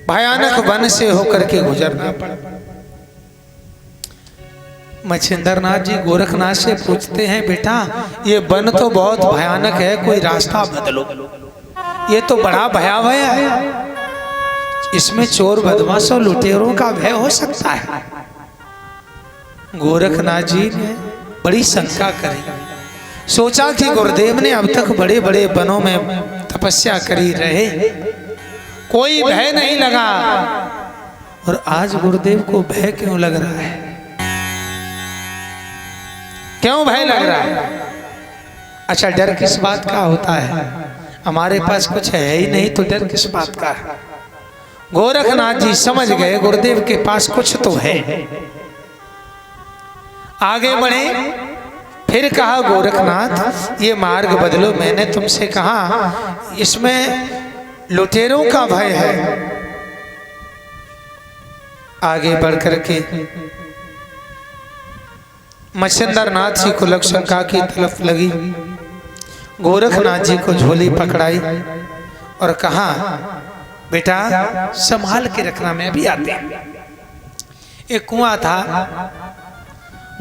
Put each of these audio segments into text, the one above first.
भयानक वन से होकर के गुजरना पड़ा। मच्छिंद्रनाथ जी गोरखनाथ से पूछते हैं, बेटा ये वन तो बहुत भयानक है, कोई रास्ता बदलो, ये तो बड़ा भयावह है, इसमें चोर बदमाश और लुटेरों का भय हो सकता है। गोरखनाथ जी ने बड़ी शंका करी, सोचा कि गुरुदेव ने अब तक बड़े बड़े वनों में तपस्या करी रहे, कोई भय नहीं लगा, और आज गुरुदेव को भय क्यों लग रहा है? क्यों भय लग रहा है? अच्छा, डर किस बात का होता है? हमारे पास कुछ है ही नहीं तो डर किस बात का है? गोरखनाथ जी समझ गए गुरुदेव के पास कुछ तो है। आगे बढ़े, फिर कहा गोरखनाथ ये मार्ग बदलो, मैंने तुमसे कहा इसमें लुटेरों का भय है। आगे बढ़ करके मच्छिंद्रनाथ जी को लग शंका की तरफ लगी। गोरखनाथ जी को झोली पकड़ाई और कहा, बेटा संभाल के रखना, मैं भी आते हैं। एक कुआं था,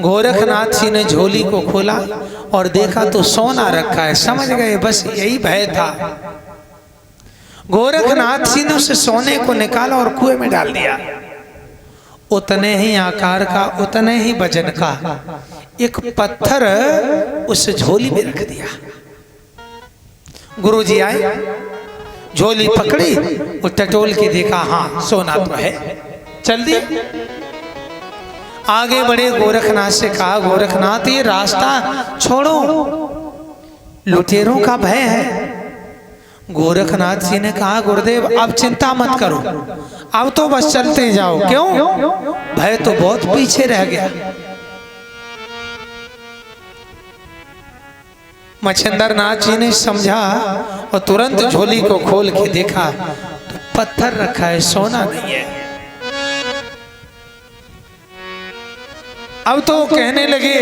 गोरखनाथ जी ने झोली को खोला और देखा तो सोना रखा है। समझ गए बस यही भय था। गोरखनाथ जी ने उस सोने को निकाला और कुएं में डाल दिया। उतने ही आकार का, उतने ही वजन का एक पत्थर उस झोली में रख दिया। गुरुजी आए, झोली पकड़ी, वो टटोल के देखा, हाँ सोना तो है, चल दिया। आगे बढ़े, गोरखनाथ से कहा, गोरखनाथ ये रास्ता छोड़ो, लुटेरों का भय है। गोरखनाथ जी ने कहा, गुरुदेव अब चिंता मत करो, अब तो बस चलते जाओ। क्यों? भय तो बहुत पीछे रह गया। मच्छिंद्रनाथ जी ने समझा और तुरंत झोली को खोल के देखा तो पत्थर रखा है, सोना नहीं है। अब तो कहने लगे,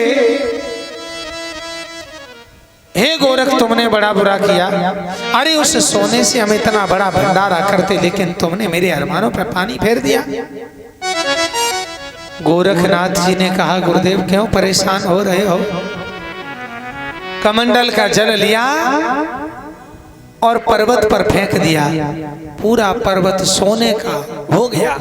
हे गोरख तुमने बड़ा बुरा किया, अरे उस सोने से हम इतना बड़ा भंडारा करते, लेकिन तुमने मेरे अरमानों पर पानी फेर दिया। गोरखनाथ जी ने कहा, गुरुदेव क्यों परेशान हो रहे हो? कमंडल का जल लिया और पर्वत पर फेंक दिया, पूरा पर्वत सोने का हो गया।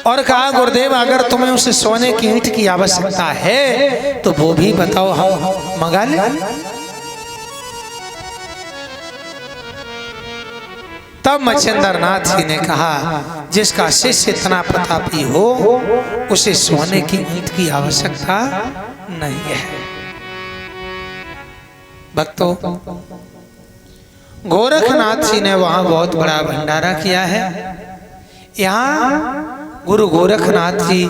और कहा, गुरुदेव अगर तुम्हें उस सोने की ईंट की आवश्यकता है तो वो भी बताओ, हम मंगा ले। तब मच्छिंद्रनाथ जी ने कहा, जिसका शिष्य इतना प्रतापी हो उसे सोने की ईंट की आवश्यकता नहीं है। भक्तों, गोरखनाथ जी ने वहां बहुत बड़ा भंडारा किया है। यहाँ गुरु गोरखनाथ जी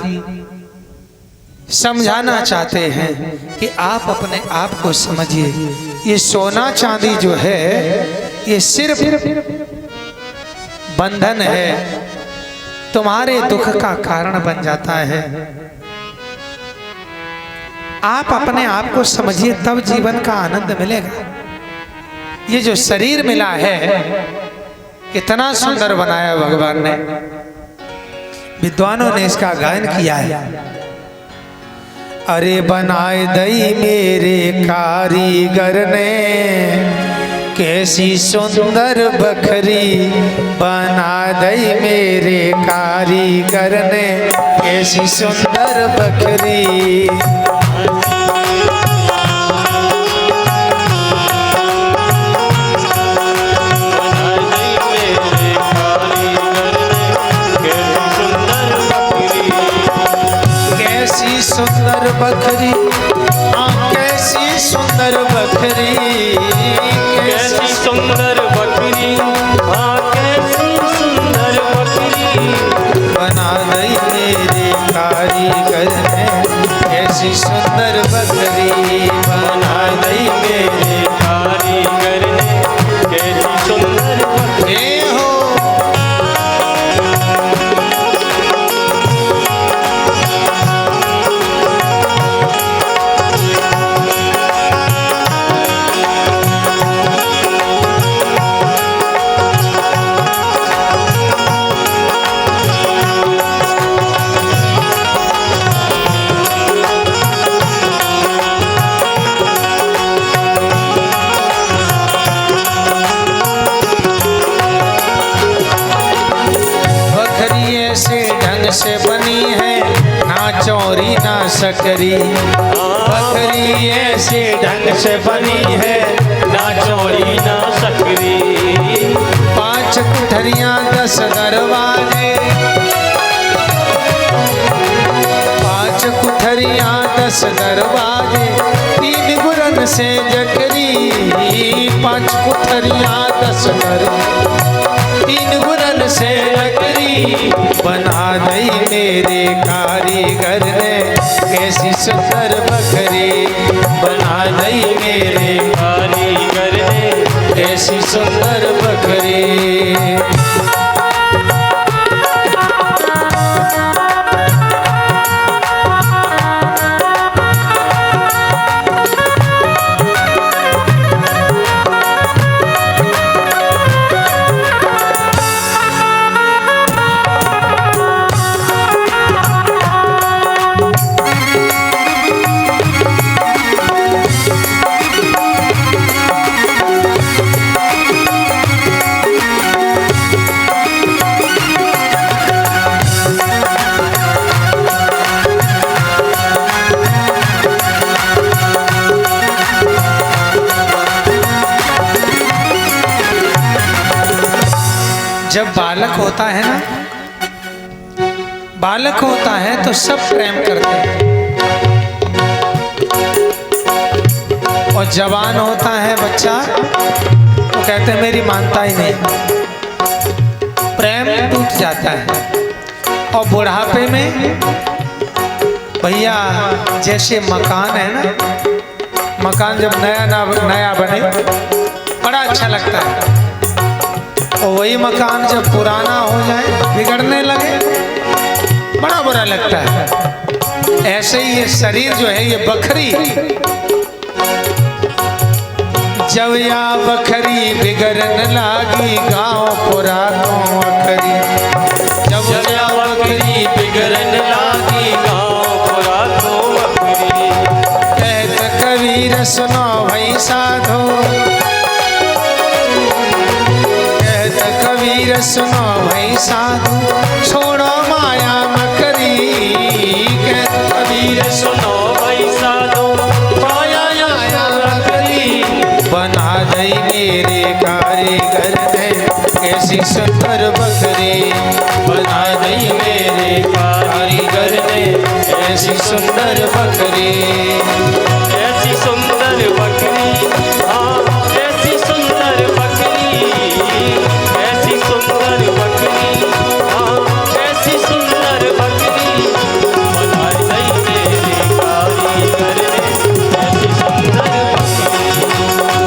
समझाना चाहते हैं कि आप अपने आप को समझिए, ये सोना चांदी जो है ये सिर्फ बंधन है, तुम्हारे दुख का कारण बन जाता है। आप अपने आप को समझिए, तब जीवन का आनंद मिलेगा। ये जो शरीर मिला है कितना सुंदर बनाया भगवान ने, विद्वानों ने इसका गायन किया है। अरे बनाए दई मेरे कारीगर ने, कैसी सुंदर बखरी बना दई मेरे कारीगर ने, कैसी सुंदर बखरी। सुंदर बकरी, हाँ कैसी सुंदर बकरी, कैसी सुंदर बकरी, हाँ कैसी सुंदर बकरी बना दई मेरे कारीगर ने, कैसी सुंदर बकरी बना दई मेरे कारीगर ने, कैसी सुंदर बकरी। से बनी है, ना चौरी ना सकरी। बकरी ऐसे ढंग से बनी है, ना चौड़ी ना सकरी। 5 कुठरियां 10 दरवाजे, 5 कुठरियां 10 दरवाजे, 3 गुरन से जकरी। 5 कुठरियां 10 दरवाजे, 3 गुरन से जकरी। बना दई मेरे कारीगर ने कैसी सुंदर बकरी। बना दई मेरे कारीगर ने कैसी सुंदर बकरी। जब बालक होता है ना, बालक होता है तो सब प्रेम करते हैं, और जवान होता है बच्चा तो कहते हैं मेरी मानता ही नहीं, प्रेम टूट जाता है। और बुढ़ापे में भैया जैसे मकान है ना, मकान जब नया बने बड़ा अच्छा लगता है, और वही मकान जब पुराना हो जाए बिगड़ने लगे बड़ा बुरा लगता है। ऐसे ही ये शरीर जो है ये बकरी, जब या बकरी बिगड़न लागी गांव पुरानो अखरी। जब या बकरी बिगड़न लागी गाँव पुरानो अखरी। कहत कबीर सुनो भाई साधो, कबीर सुनो भाई साधु छोड़ो माया मकरी। कबीर सुनो भाई साधु माया मकरी। बना दई मेरे कारीगर ने कैसी सुंदर बकरी। बना दई मेरे कारीगर ने ऐसी सुंदर बकरी। ऐसी सुंदर बकरी, हाँ ऐसी सुंदर बकरी। ऐसी सुंदर बकरी, हाँ ऐसी सुंदर बकरी। बना दई मेरे कारीगर ने ऐसी सुंदर बकरी।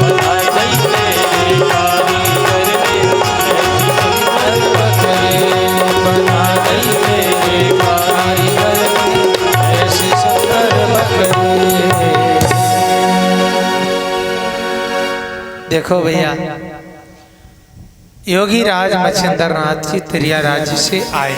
बना दई मेरे कारीगर ने ऐसी सुंदर बकरी। बना दई मेरे कारीगर ने ऐसी सुंदर बकरी। देखो भैया, योगी राज मच्छिंद्र नाथ जी तिरिया राज्य से आए।